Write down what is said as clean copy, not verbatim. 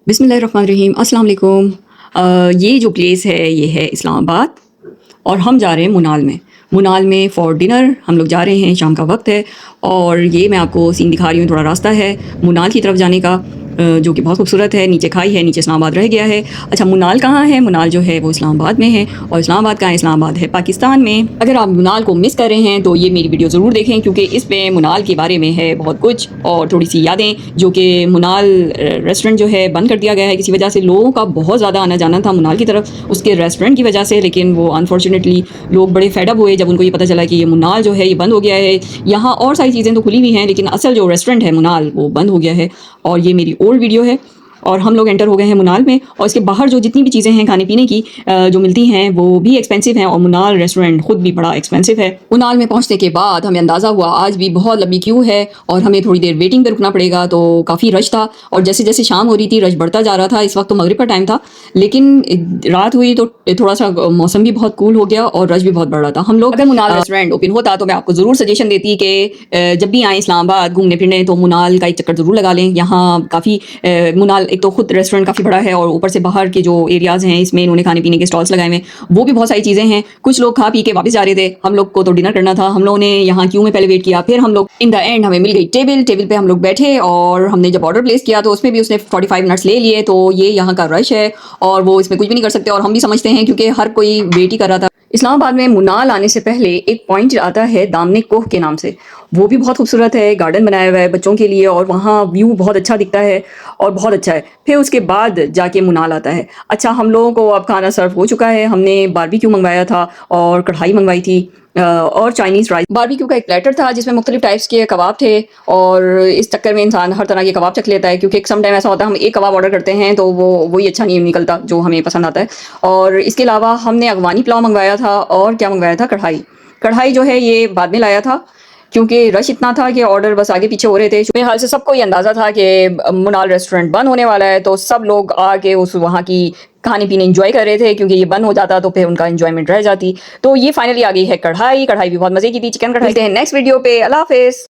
बिस्मिल्लाहिर्रहमानिर्रहीम अस्सलाम वालेकुम। ये जो प्लेस है ये है इस्लामाबाद और हम जा रहे हैं मुनाल में। मुनाल में फ़ॉर डिनर हम लोग जा रहे हैं, शाम का वक्त है और ये मैं आपको सीन दिखा रही हूँ। थोड़ा रास्ता है मुनाल की तरफ जाने का जो कि बहुत खूबसूरत है। नीचे खाई है, नीचे इस्लामाबाद रह गया है। अच्छा, मुनाल कहाँ है? मुनाल जो है वो इस्लामाबाद में है और इस्लामाबाद कहाँ है? इस्लामाबाद है पाकिस्तान में। अगर आप मुनाल को मिस कर रहे हैं तो ये मेरी वीडियो ज़रूर देखें, क्योंकि इसमें मुनाल के बारे में है बहुत कुछ और थोड़ी सी यादें, जो कि मुनाल रेस्टोरेंट जो है बंद कर दिया गया है किसी वजह से। लोगों का बहुत ज़्यादा आना जाना था मुनाल की तरफ उसके रेस्टोरेंट की वजह से, लेकिन वो अनफॉर्चुनेटली लोग बड़े फेडअप हुए जब उनको ये पता चला कि ये मुनाल जो है ये बंद हो गया है। यहाँ और सारी चीज़ें तो खुली हुई हैं, लेकिन असल जो रेस्टोरेंट है मुनाल वो बंद हो गया है। और ये मेरी ओल्ड वीडियो है और हम लोग एंटर हो गए हैं मुनाल में। और इसके बाहर जो जितनी भी चीज़ें हैं खाने पीने की जो मिलती हैं वो भी एक्सपेंसिव हैं और मुनाल रेस्टोरेंट ख़ुद भी बड़ा एक्सपेंसिव है। मुनाल में पहुंचने के बाद हमें अंदाज़ा हुआ आज भी बहुत लंबी क्यू है और हमें थोड़ी देर वेटिंग पे रुकना पड़ेगा, तो काफ़ी रश था। और जैसे जैसे शाम हो रही थी रश बढ़ता जा रहा था। इस वक्त तो मगरिब का टाइम था, लेकिन रात हुई तो थोड़ा सा मौसम भी बहुत कूल हो गया और रश भी बहुत बढ़ रहा था। हम लोग अगर मुनाल रेस्टोरेंट ओपन होता तो मैं आपको ज़रूर सजेशन देती कि जब भी आए इस्लामाबाद घूमने फिरने तो मुनाल का एक चक्कर ज़रूर लगा लें। यहाँ काफ़ी मुनाल एक तो खुद रेस्टोरेंट काफ़ी बड़ा है और ऊपर से बाहर के जो एरियाज़ हैं इसमें इन्होंने खाने पीने के स्टॉल्स लगाए हुए हैं, वो भी बहुत सारी चीज़ें हैं। कुछ लोग खा पी के वापस जा रहे थे, हम लोग को तो डिनर करना था। हम लोगों ने यहाँ क्यू में पहले वेट किया, फिर हम लोग इन द एंड हमें मिल गई टेबल पे हम लोग बैठे और हमने जब ऑर्डर प्लेस किया तो उसमें भी उसने 45 मिनट्स ले लिए। तो ये यहाँ का रश है और वो इसमें कुछ भी नहीं कर सकते और हम भी समझते हैं क्योंकि हर कोई वेट ही कर रहा था। इस्लामाबाद में मुनाल आने से पहले एक पॉइंट आता है दामने कोह के नाम से, वो भी बहुत खूबसूरत है, गार्डन बनाया हुआ है बच्चों के लिए और वहाँ व्यू बहुत अच्छा दिखता है और बहुत अच्छा है। फिर उसके बाद जाके मुनाल आता है। अच्छा, हम लोगों को अब खाना सर्व हो चुका है। हमने बारबेक्यू मंगवाया था और कढ़ाई मंगवाई थी और चाइनीज़ राइस। बारबेक्यू का एक प्लेटर था जिसमें मुख्तलिफ टाइप्स के कबाब थे और इस चक्कर में इंसान हर तरह के कबाब चख लेता है, क्योंकि सम टाइम ऐसा होता है हम एक कबाब ऑर्डर करते हैं तो वो वही अच्छा नहीं निकलता जो हमें पसंद आता है। और इसके अलावा हमने अगवानी पुलाव मंगवाया था और क्या मंगवाया था, कढ़ाई जो है ये बाद में लाया था क्योंकि रश इतना था कि ऑर्डर बस आगे पीछे हो रहे थे। मेरे ख्याल से सबको ये अंदाज़ा था कि मुनाल रेस्टोरेंट बंद होने वाला है, तो सब लोग आके उस वहाँ की खाने पीने एंजॉय कर रहे थे, क्योंकि ये बंद हो जाता तो फिर उनका एंजॉयमेंट रह जाती। तो ये फाइनली आ गई है कढ़ाई भी बहुत मज़े की थी, चिकन कढ़ाई। नेक्स्ट वीडियो पे, अल्लाह हाफिज़।